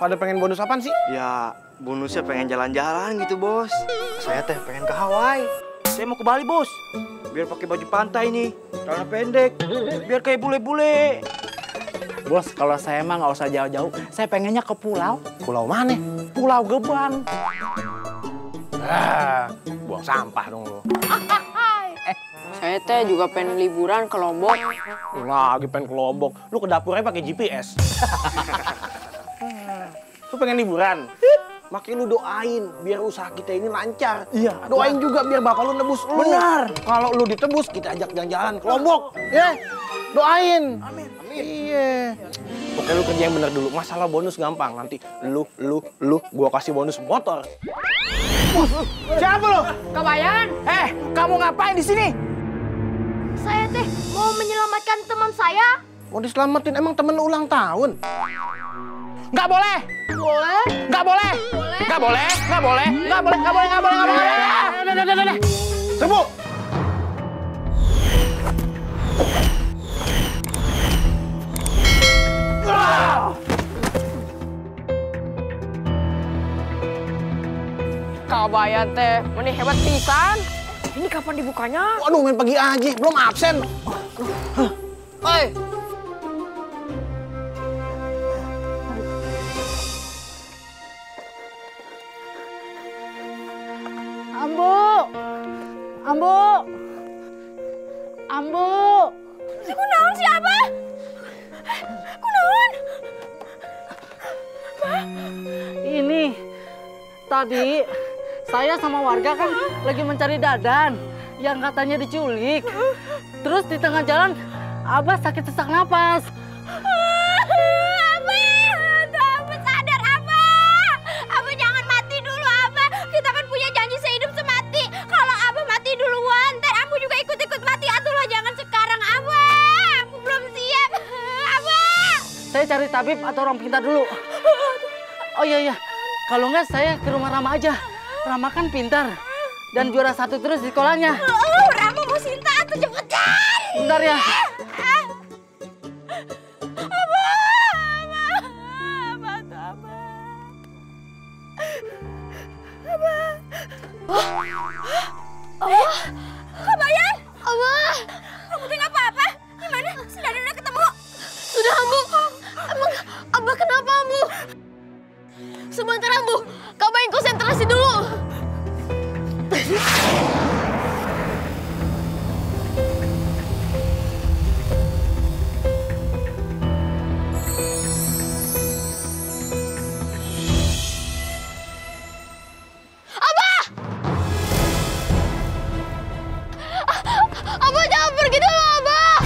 Pada pengen bonus apaan sih? Ya, bonusnya pengen jalan-jalan gitu, Bos. Saya teh pengen ke Hawaii. Saya mau ke Bali, Bos. Biar pakai baju pantai nih, celana pendek. Biar kayak bule-bule. Bos, kalau saya mah nggak usah jauh-jauh. Saya pengennya ke pulau. Pulau mana? Pulau Gebang. Buang sampah dong lo. Saya teh juga pengen liburan ke Lombok. Lagi pengen ke Lombok. Lu ke dapurnya pakai GPS. Lu pengen liburan? Makin lu doain biar usaha kita ini lancar. Iya. Doain juga biar bapak lu nebus lu. Benar. Kalau lu ditebus, kita ajak jalan-jalan ke Lombok. Ya. Doain. Amin. Iya. Pokoknya lu kerja yang bener dulu. Masalah bonus gampang. Nanti lu, gua kasih bonus motor. Siapa lu? Kebayan? Kamu ngapain di sini? Saya teh mau menyelamatkan teman saya. Mau diselamatin, emang temen lu ulang tahun? Nggak boleh. Boleh? Nggak boleh. Boleh. Nggak boleh. Nggak boleh. Nggak boleh. Nggak boleh. Nggak boleh. Nggak boleh. Udah. Sembuh. Kebayan teh, ini hebat pisan. Ini kapan dibukanya? Waduh, main pagi aja, belum absen. Hei. Ambu. Ambu. Ambu. Kunaon si Abah? Kunaon? Ini tadi saya sama warga kan lagi mencari Dadan yang katanya diculik. Terus di tengah jalan Abah sakit sesak napas. Abah sadar Abah. Abah jangan mati dulu Abah. Kita kan punya janji sehidup semati. Kalau Abah mati duluan, ntar Ambu juga ikut-ikut mati. Atulah jangan sekarang Abah. Ambu belum siap. Abah. Saya cari tabib atau orang pintar dulu. Oh iya, kalau nggak saya ke rumah Rama aja. Rama kan pintar dan juara 1 terus di sekolahnya. Rama mau Sinta atau cepetan. Bentar ya. Kebayan? Abah. Kamu tuh nggak apa-apa? Gimana? Sudah udah ketemu? Sudah, Ambu. Emang Abah kenapa, Ambu? Sebentar, Ambu. Kabayan konsentrasi dulu. Abah jangan pergi dulu, Abah.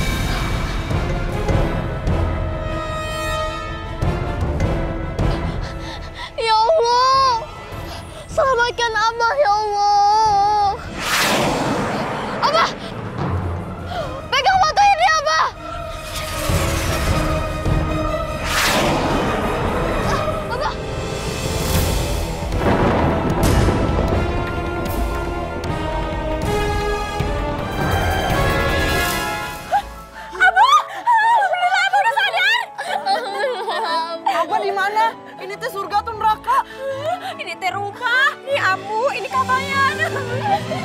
Ya Allah, selamatkan Abah ya Allah. Abah, pegang foto ini Abah. Abah. Abah di mana? Ini teh surga atau neraka? Ini teh rumah, ini Ambu, ini Kabayan.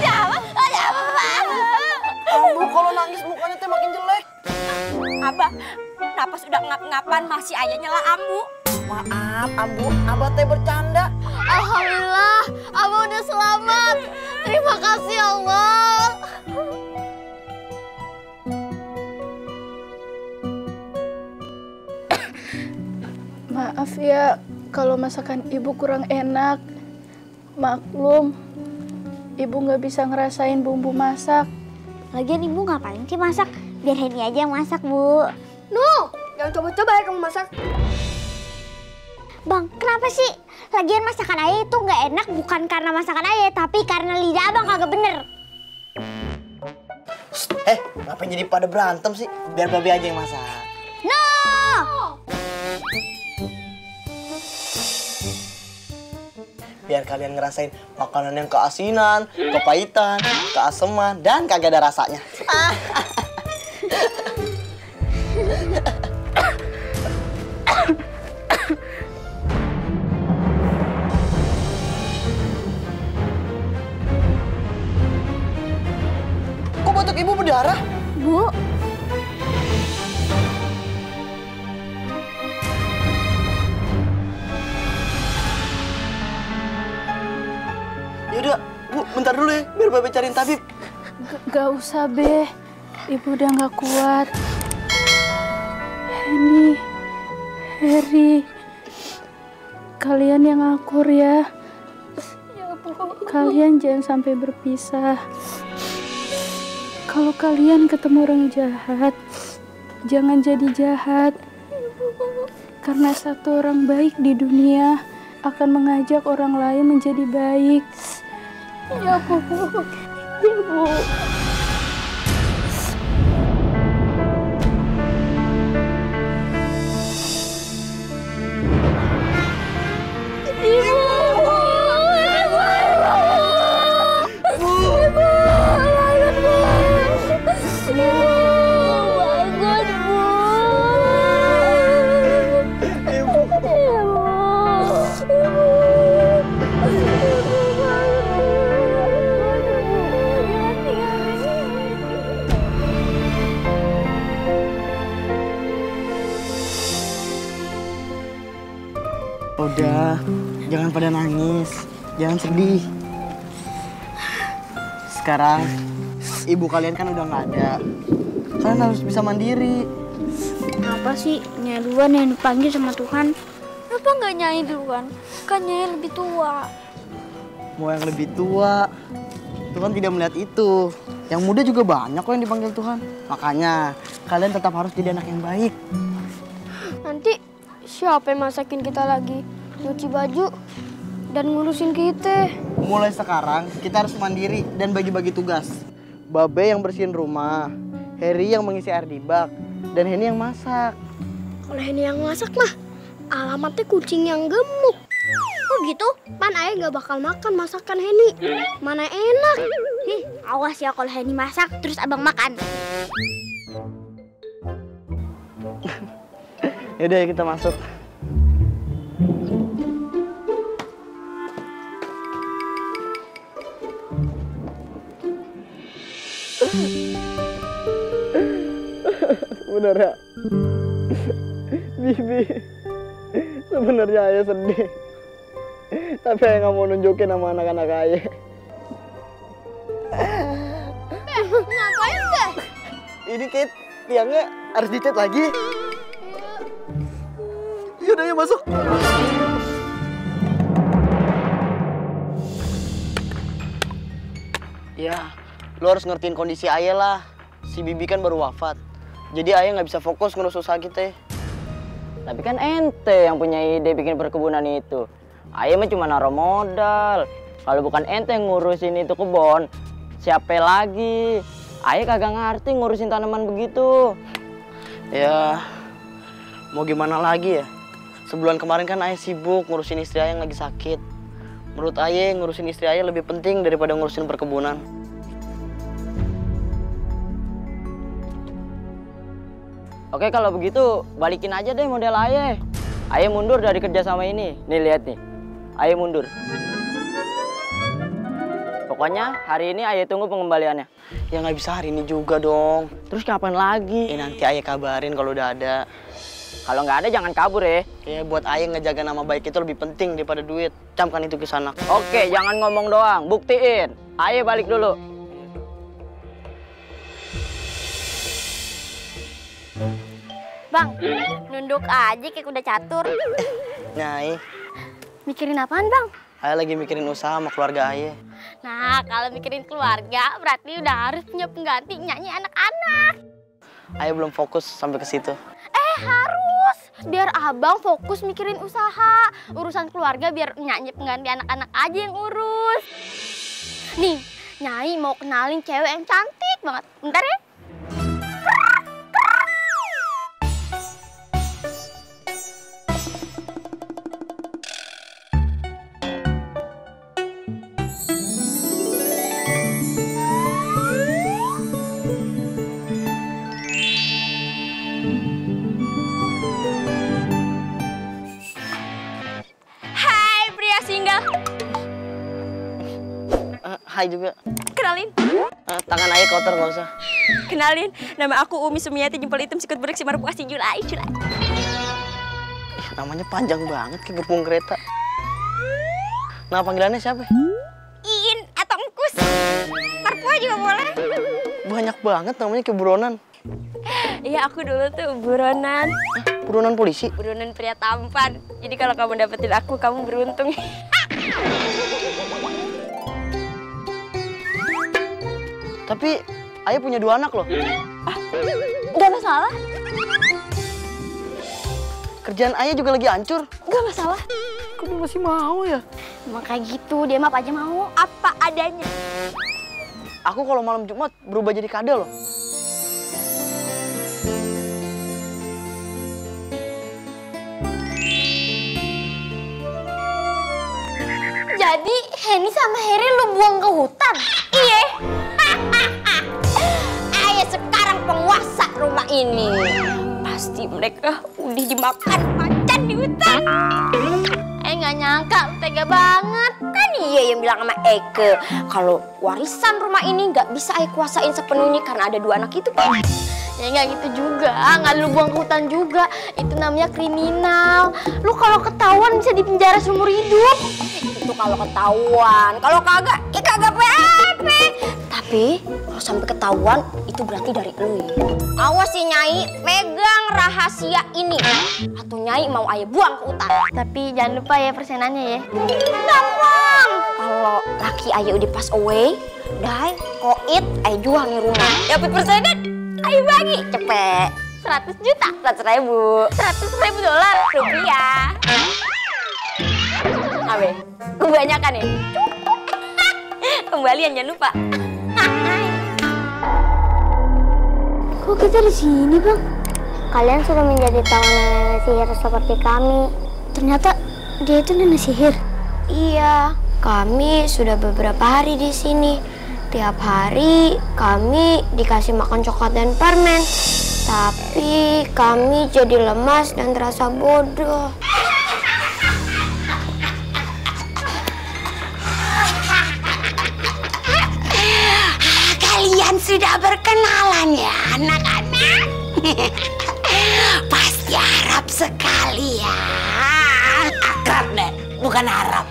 Jawab, Abah. Ambu kalau nangis mukanya teh makin jelek. Abah, napas udah ngap-ngapan masih ayahnya lah Ambu. Maaf, Ambu, Abah teh bercanda. Alhamdulillah, Abah udah selamat. Terima kasih Allah. Maaf ya, kalau masakan ibu kurang enak. Maklum, ibu nggak bisa ngerasain bumbu masak. Lagian ibu ngapain sih masak? Biar Henny aja yang masak, Bu. No, jangan coba-coba ya kamu masak. Bang, kenapa sih? Lagian masakan ayah itu nggak enak bukan karena masakan ayah, tapi karena lidah abang kagak bener. Ngapain jadi pada berantem sih? Biar Babe aja yang masak. No! Biar kalian ngerasain makanan yang keasinan, kepahitan, keaseman, dan kagak ada rasanya. berdarah. Bu, Yaudah, Bu, bentar dulu ya, biar Babe cariin tabib. Gak usah, Be. Ibu udah gak kuat. Heni, Heri, kalian yang akur ya. Kalian jangan sampai berpisah. Kalau kalian ketemu orang jahat, jangan jadi jahat. Karena satu orang baik di dunia akan mengajak orang lain menjadi baik. Ya, Bu. Ya, Bu. Udah, jangan pada nangis, jangan sedih. Sekarang, ibu kalian kan udah nggak ada. Kalian harus bisa mandiri. kenapa sih Nyai duluan yang dipanggil sama Tuhan? Kenapa nggak Nyai duluan? Kan Nyai lebih tua. Mau yang lebih tua, Tuhan tidak melihat itu. Yang muda juga banyak kok yang dipanggil Tuhan. Makanya, kalian tetap harus jadi anak yang baik. Nanti siapa yang masakin kita lagi? Nyuci baju dan ngurusin kita. Mulai sekarang, kita harus mandiri dan bagi-bagi tugas. Babe yang bersihin rumah, Heri yang mengisi air di bak, dan Heni yang masak. Kalau Heni yang masak mah, alamatnya kucing yang gemuk. Oh gitu? Pan ayah nggak bakal makan masakan Heni. Mana enak. Awas ya kalau Heni masak, terus abang makan. Yaudah ya kita masuk. Sebenarnya, Bibi, sebenarnya ayah sedih. Tapi ayah nggak mau nunjukin sama anak-anak ayah. Ngapain deh? Ini Kate, tiangnya harus dicat lagi. Yaudah yuk masuk. Ya, lo harus ngertiin kondisi ayah lah. Si Bibi kan baru wafat. Jadi ayah nggak bisa fokus ngurus usaha kita. Tapi kan ente yang punya ide bikin perkebunan itu. Ayah mah cuma naruh modal. Kalau bukan ente yang ngurusin itu kebun, siapa lagi? Ayah kagak ngerti ngurusin tanaman begitu. Ya, mau gimana lagi ya? Sebulan kemarin kan ayah sibuk ngurusin istri ayah yang lagi sakit. Menurut ayah ngurusin istri ayah lebih penting daripada ngurusin perkebunan. Oke kalau begitu balikin aja deh model ayah. Ayah mundur dari kerja sama ini. Nih lihat nih, ayah mundur. Pokoknya hari ini ayah tunggu pengembaliannya. Ya nggak bisa hari ini juga dong. Terus kapan lagi? Nanti ayah kabarin kalau udah ada. Kalau nggak ada jangan kabur ya. Ya buat ayah ngejaga nama baik itu lebih penting daripada duit. Camkan itu ke sana. Oke, jangan ngomong doang, buktiin. Ayah balik dulu. Bang, nunduk aja kayak kuda catur. Nyai, Mikirin apaan, Bang? ayah lagi mikirin usaha sama keluarga ayah. Nah, kalau mikirin keluarga, berarti udah harus punya pengganti nyanyi anak-anak. Ayah belum fokus sampai ke situ. Harus. Biar abang fokus mikirin usaha. Urusan keluarga biar nyanyi pengganti anak-anak aja yang urus. Nih, Nyai mau kenalin cewek yang cantik banget. Bentar ya. Hai pria single. Hai juga. Kenalin. Tangan ayah kotor nggak usah. Kenalin, nama aku Umi Sumiati, jempol hitam, sikut buruk, si marpuh, si julai. Namanya panjang banget kayak gerbong kereta. Nah, panggilannya siapa? Iin atau Engkus. Marpuh juga boleh. Banyak banget namanya kayak buronan. Iya, aku dulu tuh buronan. Buronan polisi? Buronan pria tampan. Jadi kalau kamu dapetin aku, kamu beruntung. Tapi ayah punya 2 anak loh. Gak masalah. Kerjaan ayah juga lagi hancur. Gak masalah. Kok dia masih mau ya? Emang kayak gitu, dia mah apa aja mau. Apa adanya. Aku kalau malam Jumat berubah jadi kadal loh. Jadi Henny sama Harry lu buang ke hutan? Iya. Ayah sekarang penguasa rumah ini. Pasti mereka udah dimakan macan di hutan. Nggak nyangka, tega banget. Kan iya yang bilang sama Eke kalau warisan rumah ini nggak bisa Ayah kuasain sepenuhnya karena ada 2 anak itu. Ya nggak gitu juga, nggak lu buang ke hutan juga. Itu namanya kriminal. Lu kalau ketahuan bisa dipenjara seumur hidup. Itu kalau ketahuan, kalau kagak, ya kagak apa-apa. Tapi kalau sampai ketahuan, itu berarti dari lu ya. Awas si Nyai, pegang rahasia ini. Atau Nyai mau Ayah buang ke hutan. Tapi jangan lupa ya persenannya ya. Gampang. Kalau laki Ayah udah pass away, dai, koit, Ayah jual nih rumah. Dapat persenan, Ayah bagi. Cepet. 100 juta, 100.000. 100.000 dolar, rupiah. Abe, kebanyakan ya? Kembalian jangan lupa. Kok kita di sini, Bang? Kalian sudah menjadi tawanan nenek sihir seperti kami. Ternyata dia itu nenek sihir. Iya, kami sudah beberapa hari di sini. Tiap hari kami dikasih makan coklat dan permen. Tapi kami jadi lemas dan terasa bodoh. Kalian sudah berkenalan ya, anak-anak? Pasti harap sekali ya. Akrab, Nek, bukan harap.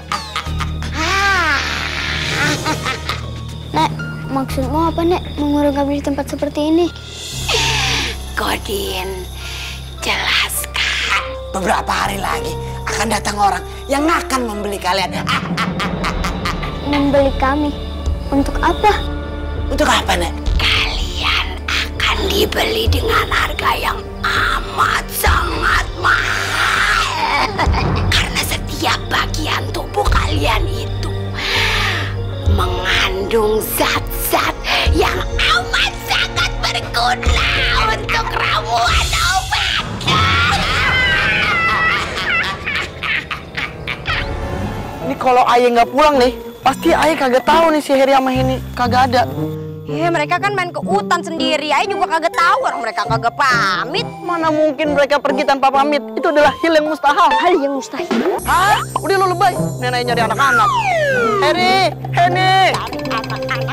Nek, maksudmu apa, Nek? Mengurung kami di tempat seperti ini? Godin, jelaskan. Beberapa hari lagi akan datang orang yang akan membeli kalian. Membeli kami? Untuk apa? Untuk apa, Nek? Kalian akan dibeli dengan harga yang amat sangat mahal. Karena setiap bagian tubuh kalian itu mengandung zat-zat yang amat sangat berguna untuk ramuan obat. Ini kalau ayah nggak pulang nih, pasti ayah kagak tahu nih si Harry sama Henny kagak ada. Ya mereka kan main ke hutan sendiri, Ayah juga kagak tahu orang mereka kagak pamit. Mana mungkin mereka pergi tanpa pamit? Itu adalah hal yang mustahil. Hal yang mustahil. Hah? Udah lu lebay. Nenek nyari anak-anak. Harry, Henny. Anak-anak